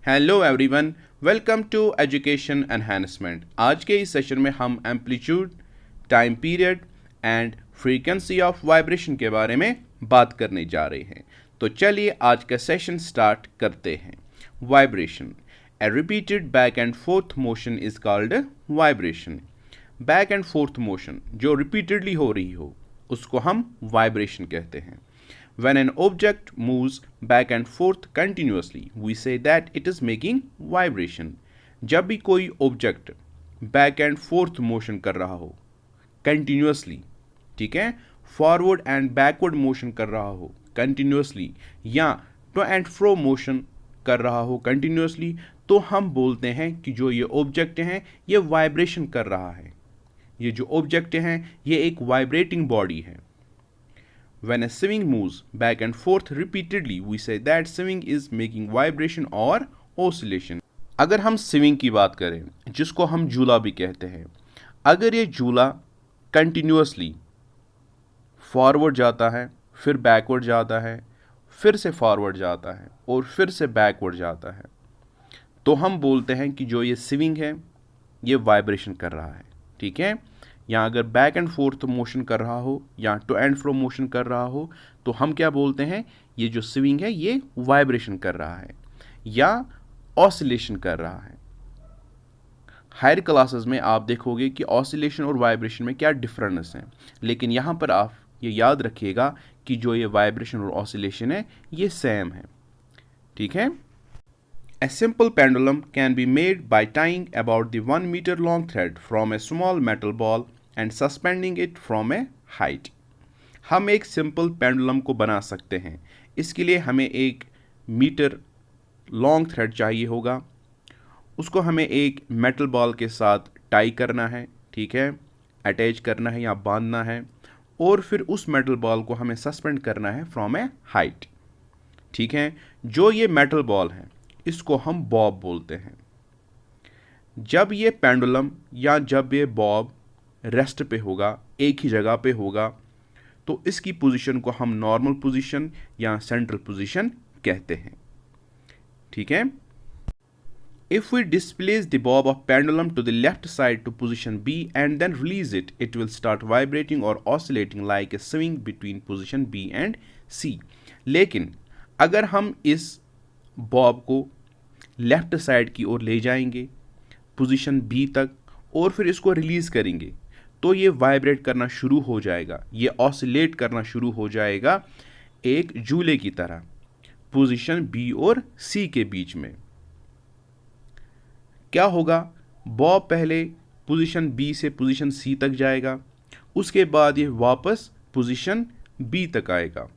Hello everyone, welcome to education enhancement. आज के इस सेशन में हम amplitude, time period and frequency of vibration के बारे में बात करने जा रहे हैं। तो चलिए आज का सेशन स्टार्ट करते हैं। Vibration, A repeated back and fourth motion is called vibration. Back and fourth motion जो रिपीटेडली हो रही हो उसको हम वाइब्रेशन कहते हैं। When an object moves back and forth continuously, we say that it is making vibration. जब भी कोई object back and fourth motion कर रहा हो कंटिन्यूसली, ठीक है, फॉरवर्ड एंड बैकवर्ड मोशन कर रहा हो कंटिन्यूसली, या टू एंड फ्रो मोशन कर रहा हो कंटिन्यूसली, तो हम बोलते हैं कि जो ये ऑब्जेक्ट हैं ये वाइब्रेशन कर रहा है। ये जो ऑब्जेक्ट हैं ये एक वाइब्रेटिंग बॉडी है। When a swing moves back and forth repeatedly, we say that swing is making vibration or oscillation. अगर हम स्विंग की बात करें, जिसको हम झूला भी कहते हैं, अगर ये झूला कंटिन्यूसली फॉरवर्ड जाता है, फिर बैकवर्ड जाता है, फिर से फॉरवर्ड जाता है और फिर से बैकवर्ड जाता है, तो हम बोलते हैं कि जो ये स्विंग है ये वाइब्रेशन कर रहा है। ठीक है, या अगर बैक एंड फोर्थ मोशन कर रहा हो या टू एंड फ्रो मोशन कर रहा हो तो हम क्या बोलते हैं, ये जो स्विंग है ये वाइब्रेशन कर रहा है या ऑसिलेशन कर रहा है। हायर क्लासेस में आप देखोगे कि ऑसिलेशन और वाइब्रेशन में क्या डिफरेंस है, लेकिन यहाँ पर आप ये याद रखिएगा कि जो ये वाइब्रेशन और ऑसिलेशन है ये सेम है। ठीक है। A simple pendulum can be made by tying about the 1 meter long thread from a small metal ball and suspending it from a height. हम एक सिंपल पेंडुलम को बना सकते हैं। इसके लिए हमें एक मीटर लॉन्ग थ्रेड चाहिए होगा, उसको हमें एक मेटल बॉल के साथ टाई करना है, ठीक है, अटैच करना है या बांधना है, और फिर उस मेटल बॉल को हमें सस्पेंड करना है फ्रॉम ए हाइट। ठीक है, जो ये मेटल बॉल है इसको हम बॉब बोलते हैं। जब ये पेंडुलम या जब ये बॉब रेस्ट पे होगा, एक ही जगह पे होगा, तो इसकी पोजीशन को हम नॉर्मल पोजीशन या सेंट्रल पोजीशन कहते हैं। ठीक है। If we displace the bob of pendulum to the left side to position B and then release it, it will start vibrating और oscillating like a swing between position B and C. लेकिन अगर हम इस Bob को left side की ओर ले जाएंगे position B तक और फिर इसको रिलीज करेंगे तो ये वाइब्रेट करना शुरू हो जाएगा, ये ऑसिलेट करना शुरू हो जाएगा एक झूले की तरह पोजीशन बी और सी के बीच में। क्या होगा, बॉब पहले पोजीशन बी से पोजीशन सी तक जाएगा, उसके बाद ये वापस पोजीशन बी तक आएगा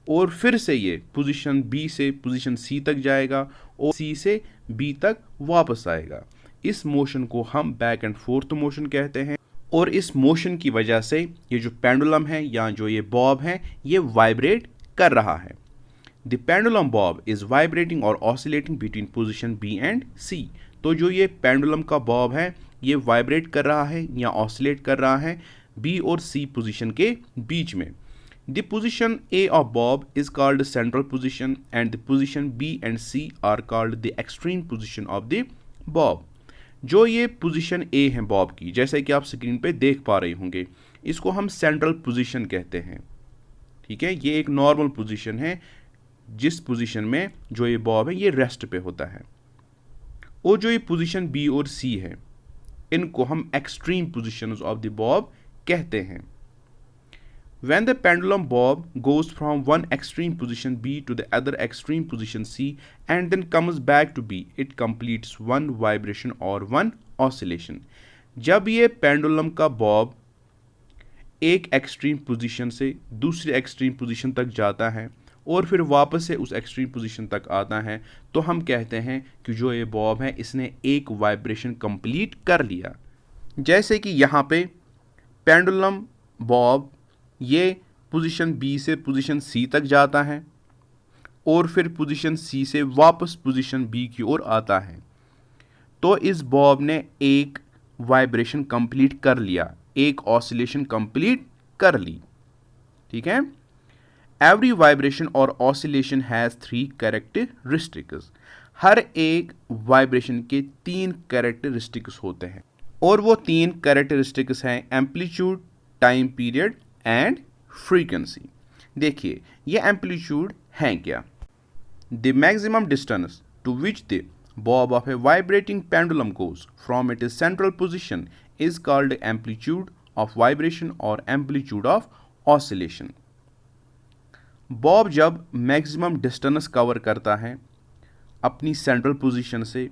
और फिर से ये पोजीशन बी से पोजीशन सी तक जाएगा और सी से बी तक वापस आएगा। इस मोशन को हम बैक एंड फोर्थ मोशन कहते हैं और इस मोशन की वजह से ये जो पेंडुलम है या जो ये बॉब है ये वाइब्रेट कर रहा है। The pendulum bob is vibrating और oscillating between position B and C. तो जो ये पेंडुलम का बॉब है ये वाइब्रेट कर रहा है या ऑसिलेट कर रहा है बी और सी पोजीशन के बीच में। The position A of bob is called central position and the position B and C are called the extreme position of the bob. जो ये पोजीशन A है बॉब की, जैसे कि आप स्क्रीन पे देख पा रहे होंगे, इसको हम सेंट्रल पोजीशन कहते हैं। ठीक है, ये एक नॉर्मल पोजीशन है जिस पोजीशन में जो ये बॉब है ये रेस्ट पे होता है। और जो ये पोजीशन B और C है इनको हम extreme positions of the Bob कहते हैं। When the pendulum bob goes from one extreme position B to the other extreme position C and then comes back to B, it completes one vibration or one oscillation. जब ये pendulum का Bob एक extreme position से दूसरी extreme position तक जाता है और फिर वापस से उस एक्सट्रीम पोजीशन तक आता है तो हम कहते हैं कि जो ये बॉब है इसने एक वाइब्रेशन कंप्लीट कर लिया। जैसे कि यहाँ पे पेंडुलम बॉब ये पोजीशन बी से पोजीशन सी तक जाता है और फिर पोजीशन सी से वापस पोजीशन बी की ओर आता है, तो इस बॉब ने एक वाइब्रेशन कंप्लीट कर लिया, एक ऑसिलेशन कंप्लीट कर ली। ठीक है। एवरी वाइब्रेशन और ऑसिलेशन हैज़ 3 कैरेक्टरिस्टिक्स। हर एक वाइब्रेशन के 3 कैरेक्टरिस्टिक्स होते हैं और वो 3 कैरेक्टरिस्टिक्स हैं amplitude, time period and frequency. देखिए ये एम्पलीट्यूड हैं क्या? The maximum distance to which the bob of a vibrating pendulum goes from its central position is called amplitude of vibration or amplitude of oscillation. Bob जब maximum distance cover करता है अपनी central position से,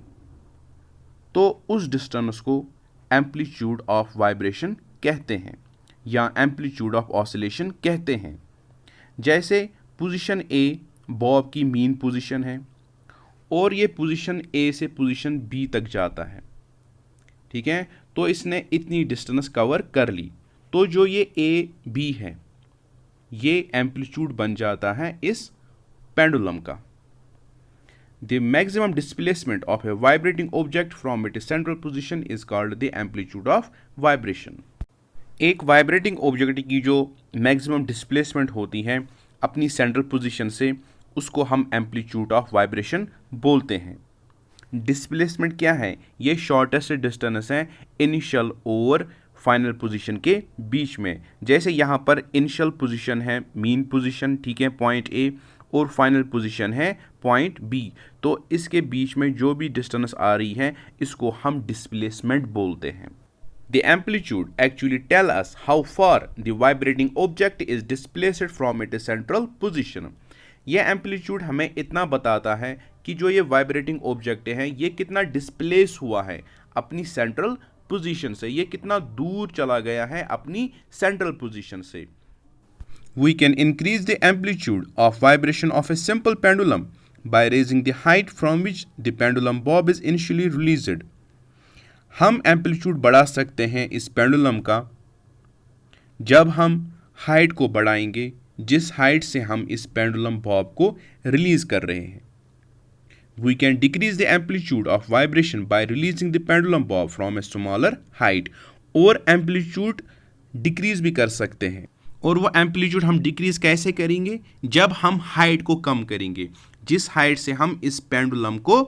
तो उस distance को amplitude of vibration कहते हैं या एम्पलीट्यूड ऑफ ऑसिलेशन कहते हैं। जैसे पोजीशन ए बॉब की मीन पोजीशन है और ये पोजीशन ए से पोजीशन बी तक जाता है, ठीक है, तो इसने इतनी डिस्टेंस कवर कर ली, तो जो ये ए बी है ये एम्पलीट्यूड बन जाता है इस पेंडुलम का। The maximum displacement of a vibrating object from it central position is called the amplitude of vibration. एक वाइब्रेटिंग ऑब्जेक्ट की जो मैक्सिमम डिस्प्लेसमेंट होती है अपनी सेंट्रल पोजीशन से, उसको हम एम्पलीट्यूड ऑफ वाइब्रेशन बोलते हैं। डिस्प्लेसमेंट क्या है? ये शॉर्टेस्ट डिस्टेंस है इनिशियल और फाइनल पोजीशन के बीच में। जैसे यहाँ पर इनिशियल पोजीशन है मीन पोजीशन, ठीक है, पॉइंट ए, और फाइनल पोजीशन है पॉइंट बी, तो इसके बीच में जो भी डिस्टेंस आ रही है इसको हम डिस्प्लेसमेंट बोलते हैं। The amplitude actually tell us how far the vibrating object is displaced from its central position. यह एम्पलीट्यूड हमें इतना बताता है कि जो ये वाइब्रेटिंग ऑब्जेक्ट है ये कितना डिस्प्लेस हुआ है अपनी सेंट्रल पोजीशन से, ये कितना दूर चला गया है अपनी सेंट्रल पोजीशन से। We can increase the amplitude of vibration of a simple pendulum by raising the height from which the pendulum bob is initially released. हम एम्पलीट्यूड बढ़ा सकते हैं इस पेंडुलम का जब हम हाइट को बढ़ाएंगे जिस हाइट से हम इस पेंडुलम बॉब को रिलीज कर रहे हैं। We can decrease the amplitude of vibration by releasing the pendulum bob from a smaller height. और एम्पलीट्यूड डिक्रीज भी कर सकते हैं, और वो एम्पलीट्यूड हम डिक्रीज कैसे करेंगे? जब हम हाइट को कम करेंगे जिस हाइट से हम इस पेंडुलम को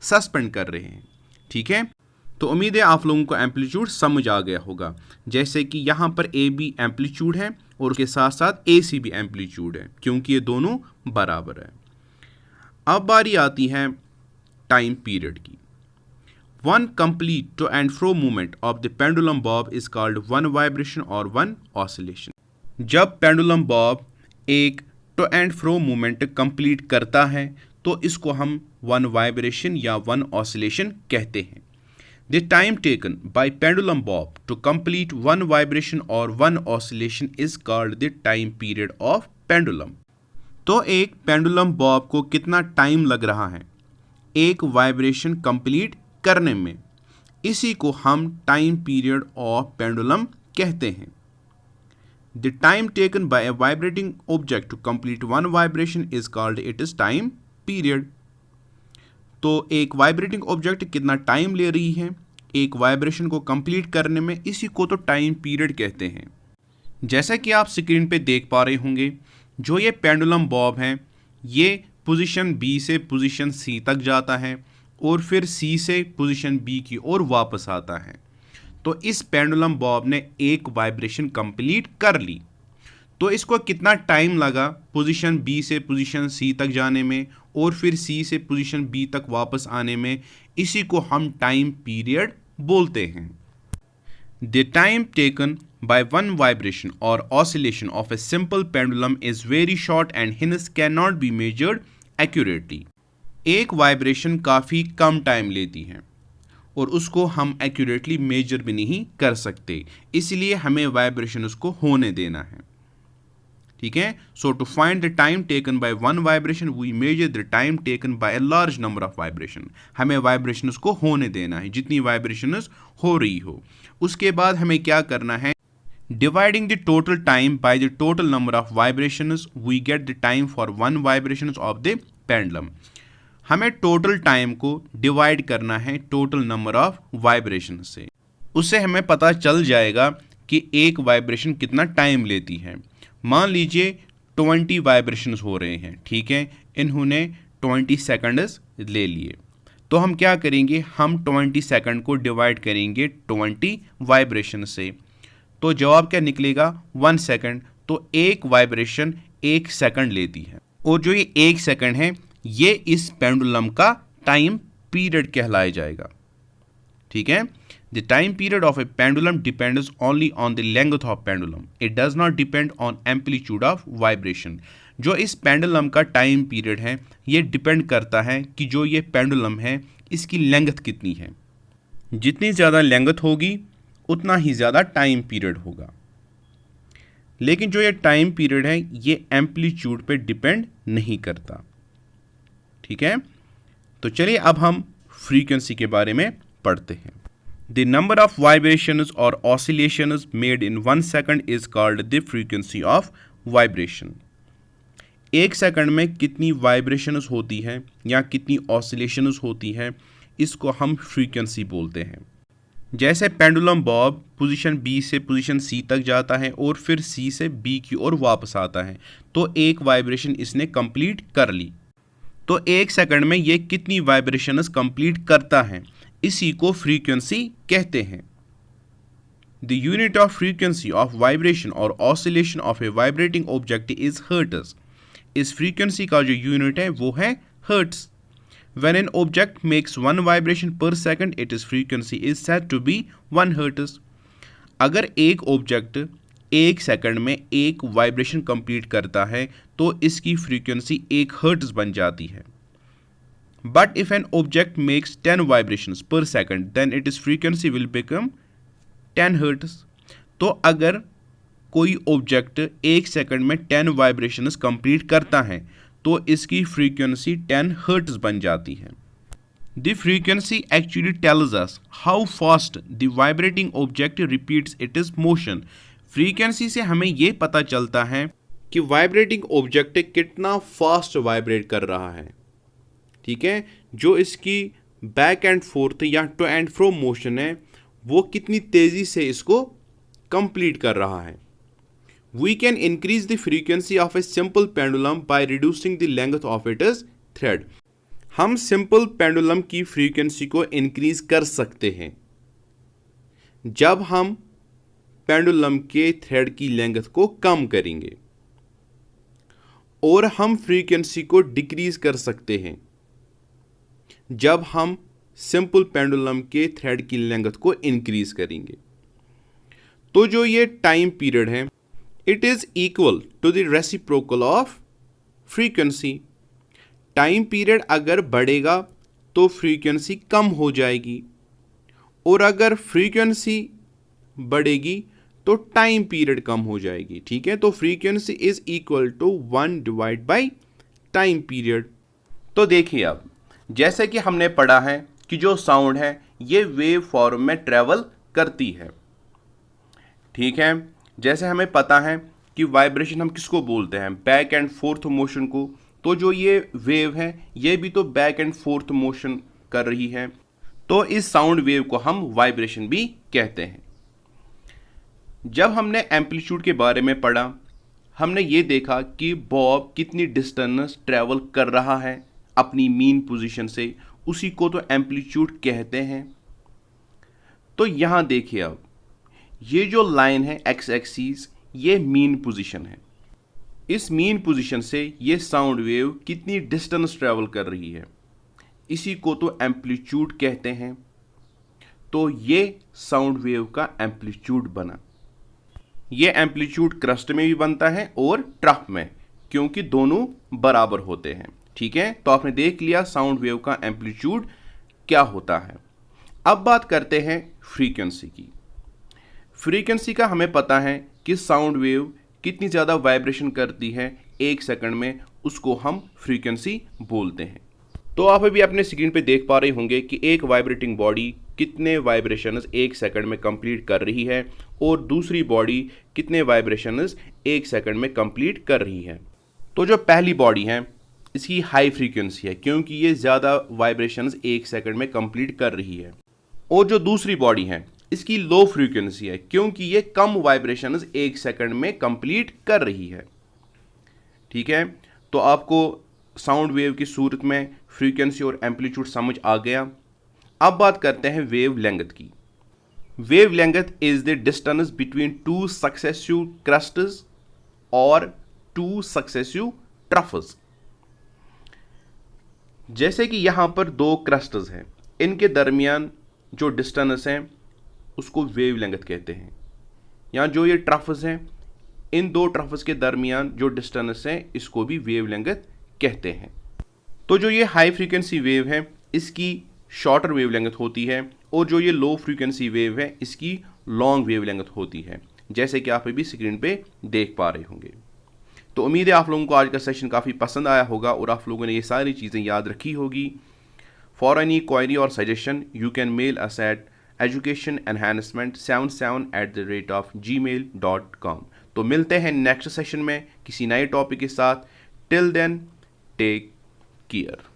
सस्पेंड कर रहे हैं, ठीक है। तो उम्मीद है आप लोगों को एम्पलीट्यूड समझ आ गया होगा। जैसे कि यहाँ पर ए बी एम्पलीट्यूड है और उसके साथ साथ ए सी भी एम्पलीट्यूड है, क्योंकि ये दोनों बराबर है। अब बारी आती है टाइम पीरियड की। One complete to and fro movement of the pendulum bob is called one vibration और वन ऑसिलेशन। जब पेंडुलम बॉब एक to and fro movement complete करता है तो इसको हम वन वाइब्रेशन या वन ऑसिलेशन कहते हैं। The time taken by pendulum bob to complete one vibration or one oscillation is called the time period of pendulum. तो एक पेंडुलम बॉब को कितना टाइम लग रहा है एक वाइब्रेशन कंप्लीट करने में, इसी को हम टाइम पीरियड ऑफ पेंडुलम कहते हैं। The time taken by a vibrating object to complete one vibration is called its time period. तो एक वाइब्रेटिंग ऑब्जेक्ट कितना टाइम ले रही है एक वाइब्रेशन को कंप्लीट करने में, इसी को तो टाइम पीरियड कहते हैं। जैसा कि आप स्क्रीन पे देख पा रहे होंगे, जो ये पेंडुलम बॉब है ये पोजीशन बी से पोजीशन सी तक जाता है और फिर सी से पोजीशन बी की ओर वापस आता है। तो इस पेंडुलम बॉब ने एक वाइब्रेशन कंप्लीट कर ली, तो इसको कितना टाइम लगा पोजीशन बी से पोजीशन सी तक जाने में और फिर सी से पोजीशन बी तक वापस आने में, इसी को हम टाइम पीरियड बोलते हैं। The time taken by one vibration or oscillation of a simple pendulum is very short and hence cannot be measured accurately. एक वाइब्रेशन काफ़ी कम टाइम लेती है और उसको हम एक्यूरेटली मेजर भी नहीं कर सकते, इसलिए हमें वाइब्रेशन उसको होने देना है, ठीक है। So to find the time taken by one vibration we measure the time taken by a large number of vibration. हमें वाइब्रेशन उसको होने देना है जितनी वाइब्रेशन हो रही हो। उसके बाद हमें क्या करना है, dividing the total time by the total number of vibrations we get the time for one vibrations of the pendulum. हमें टोटल टाइम को डिवाइड करना है टोटल नंबर ऑफ वाइब्रेशन से, उससे हमें पता चल जाएगा कि एक वाइब्रेशन कितना टाइम लेती है। मान लीजिए 20 वाइब्रेशंस हो रहे हैं, ठीक है, इन्होंने 20 सेकंड्स ले लिए। तो हम क्या करेंगे, हम 20 सेकंड को डिवाइड करेंगे 20 वाइब्रेशन से, तो जवाब क्या निकलेगा 1 सेकंड। तो एक वाइब्रेशन 1 सेकंड लेती है, और जो ये 1 सेकंड है ये इस पेंडुलम का टाइम पीरियड कहलाया जाएगा, ठीक है। The time period of A pendulum depends only on the length of pendulum, it does not depend on amplitude of vibration. जो इस पेंडुलम का टाइम पीरियड है ये डिपेंड करता है कि जो ये पेंडुलम है इसकी लेंथ कितनी है। जितनी ज़्यादा लेंथ होगी उतना ही ज़्यादा टाइम पीरियड होगा, लेकिन जो ये टाइम पीरियड है ये एम्पलीट्यूड पे डिपेंड नहीं करता, ठीक है। तो चलिए अब हम फ्रीक्वेंसी के बारे में पढ़ते हैं। द नंबर ऑफ वाइब्रेशंस और oscillations made in 1 second is called the frequency of vibration. 1 second में कितनी वाइब्रेशंस होती है या कितनी ऑसिलेशंस होती है, इसको हम फ्रीक्वेंसी बोलते हैं। जैसे पेंडुलम बॉब पोजीशन बी से पोजीशन सी तक जाता है और फिर सी से बी की ओर वापस आता है, तो एक वाइब्रेशन इसने कंप्लीट कर ली। तो 1 सेकंड में ये कितनी वाइब्रेशंस कंप्लीट करता है, इसी को फ्रीक्वेंसी कहते हैं। The unit of frequency of vibration और oscillation of a vibrating object is hertz. इस फ्रीक्वेंसी का जो यूनिट है वो है hertz. When an object makes 1 vibration per second, its frequency is said to be 1 hertz. अगर एक ऑब्जेक्ट 1 सेकंड में एक वाइब्रेशन कंप्लीट करता है तो इसकी फ्रीक्वेंसी 1 हर्ट्ज बन जाती है। But if an object makes 10 vibrations per second, then its frequency will become 10 hertz. तो अगर कोई ऑब्जेक्ट 1 सेकंड में 10 वाइब्रेशंस कंप्लीट करता है तो इसकी फ्रीक्वेंसी 10 हर्ट्ज बन जाती है। The frequency actually tells us how fast the vibrating object repeats it's motion. Frequency से हमें ये पता चलता है कि वाइब्रेटिंग ऑब्जेक्ट कितना फास्ट वाइब्रेट कर रहा है, ठीक है। जो इसकी बैक एंड फोर्थ या टू एंड फ्रो मोशन है वो कितनी तेज़ी से इसको कंप्लीट कर रहा है। We can increase the frequency of a simple pendulum by reducing the length of its thread. हम सिंपल पेंडुलम की फ्रीक्वेंसी को इंक्रीज कर सकते हैं जब हम पेंडुलम के थ्रेड की लेंथ को कम करेंगे, और हम फ्रीक्वेंसी को डिक्रीज कर सकते हैं जब हम सिंपल पेंडुलम के थ्रेड की लेंथ को इंक्रीज करेंगे। तो जो ये टाइम पीरियड है it is equal to the reciprocal of frequency. Time period अगर बढ़ेगा तो फ्रीक्वेंसी कम हो जाएगी, और अगर फ्रीक्वेंसी बढ़ेगी तो टाइम पीरियड कम हो जाएगी, ठीक है। तो frequency is equal to 1 divide by time period. तो देखिए अब जैसे कि हमने पढ़ा है कि जो साउंड है ये वेव फॉर्म में ट्रेवल करती है, ठीक है। जैसे हमें पता है कि वाइब्रेशन हम किसको बोलते हैं, बैक एंड फोर्थ मोशन को। तो जो ये वेव है ये भी तो बैक एंड फोर्थ मोशन कर रही है, तो इस साउंड वेव को हम वाइब्रेशन भी कहते हैं। जब हमने एम्पलीट्यूड के बारे में पढ़ा हमने ये देखा कि बॉब कितनी डिस्टेंस ट्रैवल कर रहा है अपनी मीन पोजीशन से, उसी को तो एम्पलीट्यूड कहते हैं। तो यहाँ देखिए अब ये जो लाइन है एक्स एक्सिस ये मीन पोजीशन है। इस मीन पोजीशन से ये साउंड वेव कितनी डिस्टेंस ट्रैवल कर रही है, इसी को तो एम्पलीट्यूड कहते हैं। तो ये साउंड वेव का एम्पलीट्यूड बना। ये एम्पलीट्यूड क्रस्ट में भी बनता है और ट्रफ में, क्योंकि दोनों बराबर होते हैं, ठीक है। तो आपने देख लिया साउंड वेव का एम्पलीट्यूड क्या होता है। अब बात करते हैं फ्रीक्वेंसी की। फ्रीक्वेंसी का हमें पता है कि साउंड वेव कितनी ज़्यादा वाइब्रेशन करती है 1 सेकंड में, उसको हम फ्रीक्वेंसी बोलते हैं। तो आप अभी अपने स्क्रीन पे देख पा रहे होंगे कि एक वाइब्रेटिंग बॉडी कितने वाइब्रेशंस 1 सेकंड में कंप्लीट कर रही है और दूसरी बॉडी कितने वाइब्रेशंस 1 सेकंड में कंप्लीट कर रही है। तो जो पहली बॉडी है इसकी हाई फ्रीक्वेंसी है क्योंकि ये ज़्यादा वाइब्रेशंस 1 सेकंड में कंप्लीट कर रही है, और जो दूसरी बॉडी है इसकी लो फ्रीक्वेंसी है क्योंकि ये कम वाइब्रेशंस 1 सेकंड में कंप्लीट कर रही है। ठीक है, तो आपको साउंड वेव की सूरत में फ्रीक्वेंसी और एम्पलीट्यूड समझ आ गया। अब बात करते हैं वेव लेंथ की। Wave length is the distance between two successive crusts और टू सक्सेसिव ट्रफल्स। जैसे कि यहां पर दो क्रस्ट्स हैं, इनके दरमियान जो डिस्टेंस है उसको वेव लेंथ कहते हैं। यहाँ जो ये ट्रफस हैं, इन दो ट्रफस के दरमियान जो डिस्टेंस है इसको भी वेव लेंथ कहते हैं। तो जो ये हाई फ्रीक्वेंसी वेव है इसकी शॉर्टर वेव लेंथ होती है, और जो ये लो फ्रीक्वेंसी वेव है इसकी लॉन्ग वेव लेंथ होती है, जैसे कि आप अभी स्क्रीन पे देख पा रहे होंगे। तो उम्मीद है आप लोगों को आज का सेशन काफ़ी पसंद आया होगा और आप लोगों ने ये सारी चीज़ें याद रखी होगी। फॉर एनी क्वायरी और suggestion you can mail us at educationenhancement77@gmail.com। तो मिलते हैं नेक्स्ट सेशन में किसी नए टॉपिक के साथ। Till then take care.